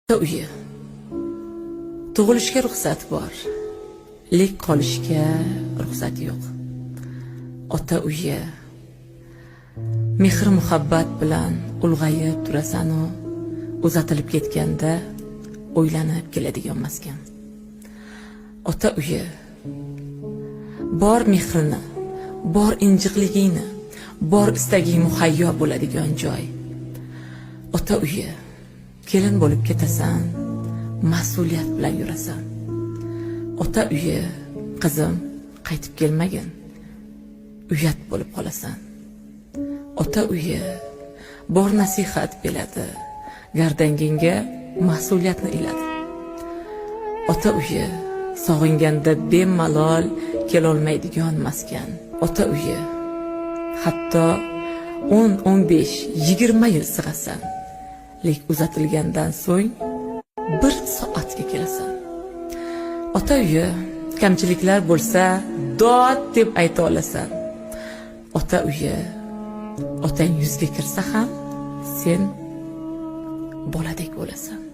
Uyi. Tug'ilishga ruxsat bor, lek qolishga ruxsat yo'q. Ota uyi. Mehr muhabbat bilan ulg'ayib turasan u, uzatilib ketganda o'ylanib keladigan maskan. Ota uyi. Bor mehrini, bor injiqligingni, bor istaging muhayyo bo'ladigan joy. Ota uyi. Kelin bo'lib ketasan, mas'uliyat bilan yurasan. Ota uyi, qizim, qaytib kelmagin, uyat bo'lib qolasan. Ota uyi, bor nasihat beradi, gardangingga mas'uliyatni iladi. Ota uyi, sog'inganda bemalol kelolmaydigan maskan. Ota uyi, hatto 10, 15, 20 yil sig'asan. Lek uzatilgandan so'ng 1 soatga kelasan. Ota uyi, kamchiliklar bo'lsa dod deb ayta olasan. Ota uyi, otang yuzga kirsa ham sen boladek bo'lasan.